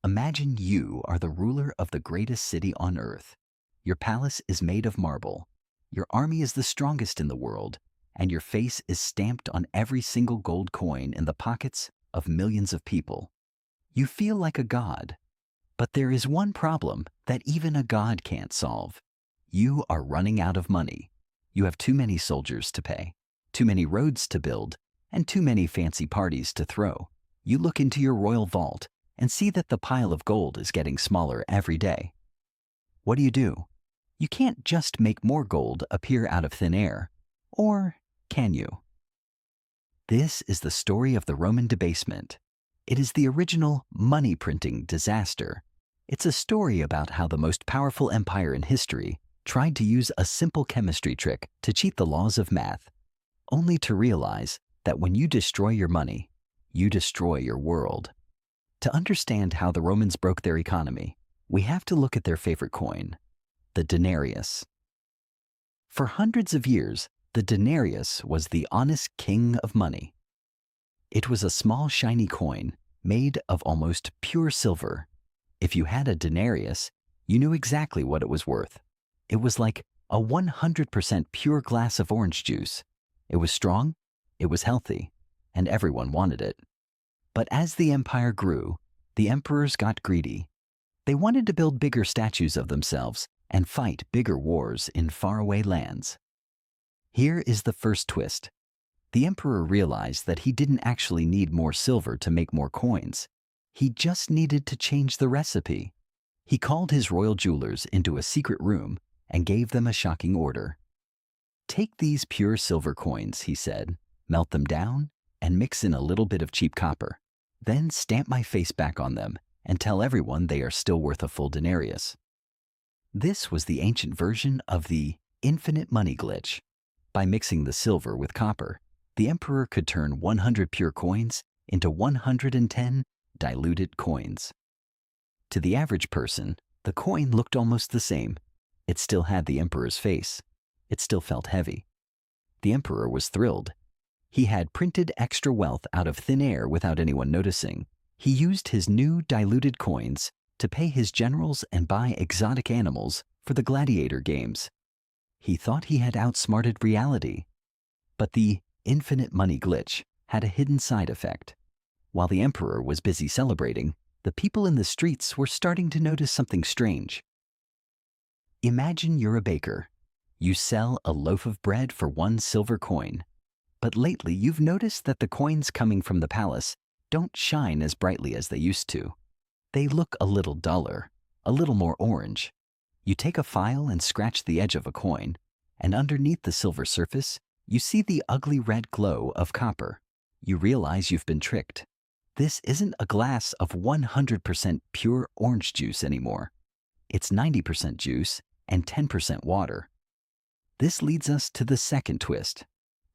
Imagine you are the ruler of the greatest city on earth. Your palace is made of marble. Your army is the strongest in the world, and your face is stamped on every single gold coin in the pockets of millions of people. You feel like a god. But there is one problem that even a god can't solve. You are running out of money. You have too many soldiers to pay, too many roads to build, and too many fancy parties to throw. You look into your royal vault and see that the pile of gold is getting smaller every day. What do? You can't just make more gold appear out of thin air. Or can you? This is the story of the Roman Debasement. It is the original money printing disaster. It's a story about how the most powerful empire in history tried to use a simple chemistry trick to cheat the laws of math, only to realize that when you destroy your money, you destroy your world. To understand how the Romans broke their economy, we have to look at their favorite coin, the denarius. For hundreds of years, the denarius was the honest king of money. It was a small shiny coin made of almost pure silver. If you had a denarius, you knew exactly what it was worth. It was like a 100% pure glass of orange juice. It was strong, it was healthy, and everyone wanted it. But as the empire grew, the emperors got greedy. They wanted to build bigger statues of themselves and fight bigger wars in faraway lands. Here is the first twist. The emperor realized that he didn't actually need more silver to make more coins. He just needed to change the recipe. He called his royal jewelers into a secret room and gave them a shocking order. Take these pure silver coins, he said, melt them down, and mix in a little bit of cheap copper. Then stamp my face back on them and tell everyone they are still worth a full denarius. This was the ancient version of the infinite money glitch. By mixing the silver with copper, the emperor could turn 100 pure coins into 110 diluted coins. To the average person, the coin looked almost the same. It still had the emperor's face. It still felt heavy. The emperor was thrilled. He had printed extra wealth out of thin air without anyone noticing. He used his new diluted coins to pay his generals and buy exotic animals for the gladiator games. He thought he had outsmarted reality. But the infinite money glitch had a hidden side effect. While the emperor was busy celebrating, the people in the streets were starting to notice something strange. Imagine you're a baker. You sell a loaf of bread for 1 silver coin. But lately you've noticed that the coins coming from the palace don't shine as brightly as they used to. They look a little duller, a little more orange. You take a file and scratch the edge of a coin, and underneath the silver surface, you see the ugly red glow of copper. You realize you've been tricked. This isn't a glass of 100% pure orange juice anymore. It's 90% juice and 10% water. This leads us to the second twist.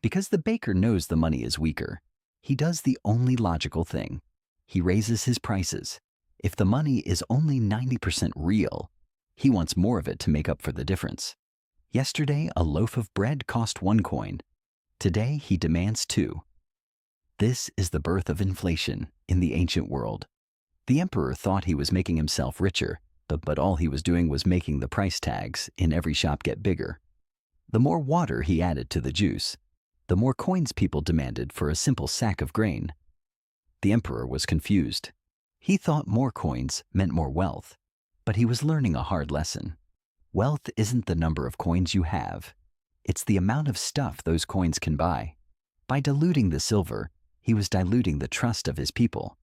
Because the baker knows the money is weaker, he does the only logical thing. He raises his prices. If the money is only 90% real, he wants more of it to make up for the difference. Yesterday, a loaf of bread cost 1 coin. Today, he demands 2. This is the birth of inflation in the ancient world. The emperor thought he was making himself richer, but all he was doing was making the price tags in every shop get bigger. The more water he added to the juice, the more coins people demanded for a simple sack of grain. The emperor was confused. He thought more coins meant more wealth, but he was learning a hard lesson. Wealth isn't the number of coins you have. It's the amount of stuff those coins can buy. By diluting the silver, he was diluting the trust of his people.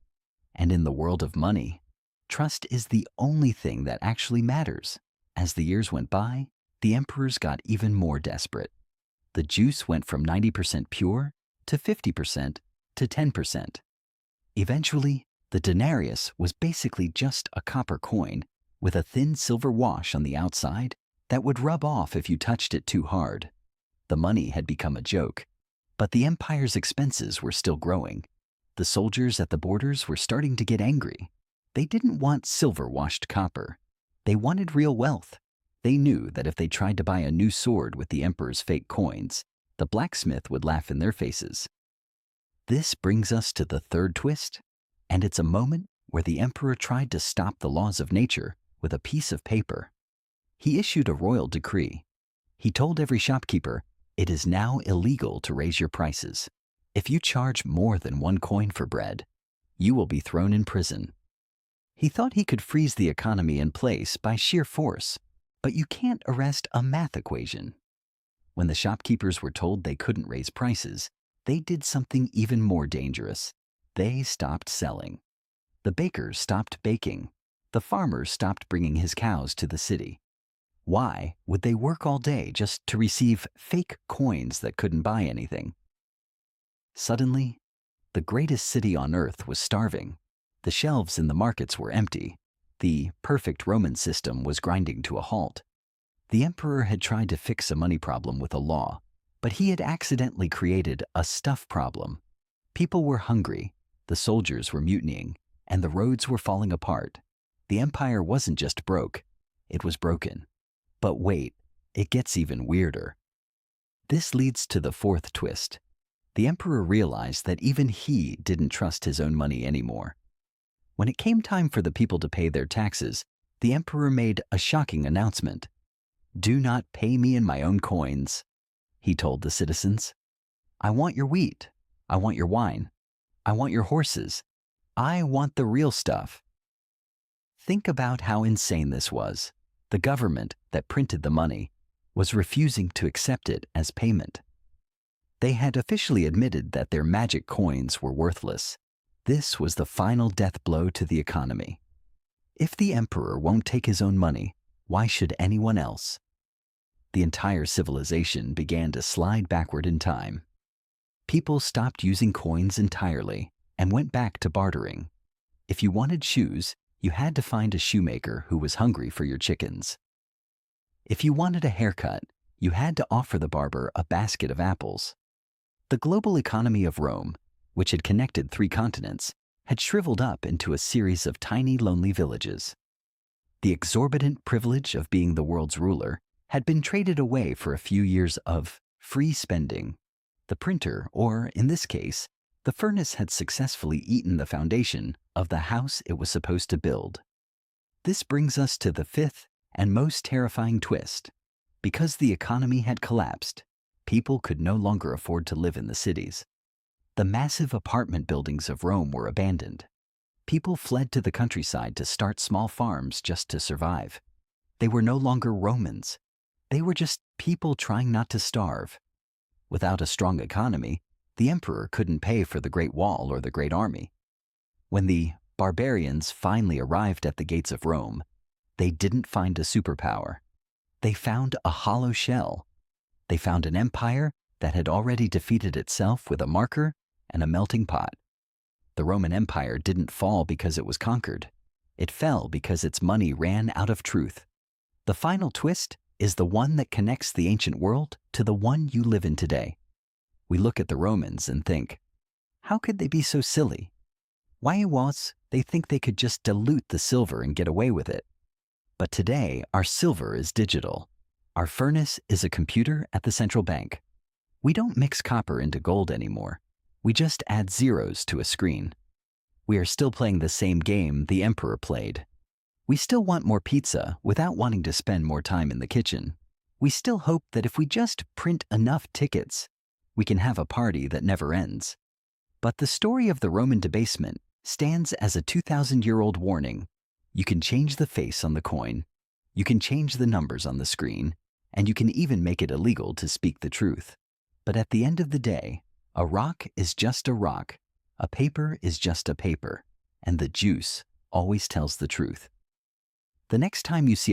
And in the world of money, trust is the only thing that actually matters. As the years went by, the emperors got even more desperate. The juice went from 90% pure to 50% to 10%. Eventually, the denarius was basically just a copper coin with a thin silver wash on the outside that would rub off if you touched it too hard. The money had become a joke, but the empire's expenses were still growing. The soldiers at the borders were starting to get angry. They didn't want silver-washed copper. They wanted real wealth. They knew that if they tried to buy a new sword with the emperor's fake coins, the blacksmith would laugh in their faces. This brings us to the third twist, and it's a moment where the emperor tried to stop the laws of nature with a piece of paper. He issued a royal decree. He told every shopkeeper, "It is now illegal to raise your prices. If you charge more than 1 coin for bread, you will be thrown in prison." He thought he could freeze the economy in place by sheer force, but you can't arrest a math equation. When the shopkeepers were told they couldn't raise prices, they did something even more dangerous. They stopped selling. The bakers stopped baking. The farmers stopped bringing his cows to the city. Why would they work all day just to receive fake coins that couldn't buy anything? Suddenly, the greatest city on earth was starving. The shelves in the markets were empty. The perfect Roman system was grinding to a halt. The emperor had tried to fix a money problem with a law, but he had accidentally created a stuff problem. People were hungry, the soldiers were mutinying, and the roads were falling apart. The empire wasn't just broke, it was broken. But wait, it gets even weirder. This leads to the 4th twist. The emperor realized that even he didn't trust his own money anymore. When it came time for the people to pay their taxes, the emperor made a shocking announcement. "Do not pay me in my own coins," he told the citizens. "I want your wheat. I want your wine. I want your horses. I want the real stuff." Think about how insane this was. The government that printed the money was refusing to accept it as payment. They had officially admitted that their magic coins were worthless. This was the final death blow to the economy. If the emperor won't take his own money, why should anyone else? The entire civilization began to slide backward in time. People stopped using coins entirely and went back to bartering. If you wanted shoes, you had to find a shoemaker who was hungry for your chickens. If you wanted a haircut, you had to offer the barber a basket of apples. The global economy of Rome, which had connected 3 continents, had shriveled up into a series of tiny, lonely villages. The exorbitant privilege of being the world's ruler had been traded away for a few years of free spending. The printer, or in this case, the furnace, had successfully eaten the foundation of the house it was supposed to build. This brings us to the 5th and most terrifying twist. Because the economy had collapsed, people could no longer afford to live in the cities. The massive apartment buildings of Rome were abandoned. People fled to the countryside to start small farms just to survive. They were no longer Romans. They were just people trying not to starve. Without a strong economy, the emperor couldn't pay for the Great Wall or the Great Army. When the barbarians finally arrived at the gates of Rome, they didn't find a superpower. They found a hollow shell. They found an empire that had already defeated itself with a marker and a melting pot. The Roman Empire didn't fall because it was conquered. It fell because its money ran out of truth. The final twist is the one that connects the ancient world to the one you live in today. We look at the Romans and think, how could they be so silly? Why was they think they could just dilute the silver and get away with it? But today, our silver is digital. Our furnace is a computer at the central bank. We don't mix copper into gold anymore. We just add zeros to a screen. We are still playing the same game the emperor played. We still want more pizza without wanting to spend more time in the kitchen. We still hope that if we just print enough tickets, we can have a party that never ends. But the story of the Roman debasement stands as a 2,000-year-old warning. You can change the face on the coin, you can change the numbers on the screen, and you can even make it illegal to speak the truth. But at the end of the day, a rock is just a rock, a paper is just a paper, and the juice always tells the truth. The next time you see a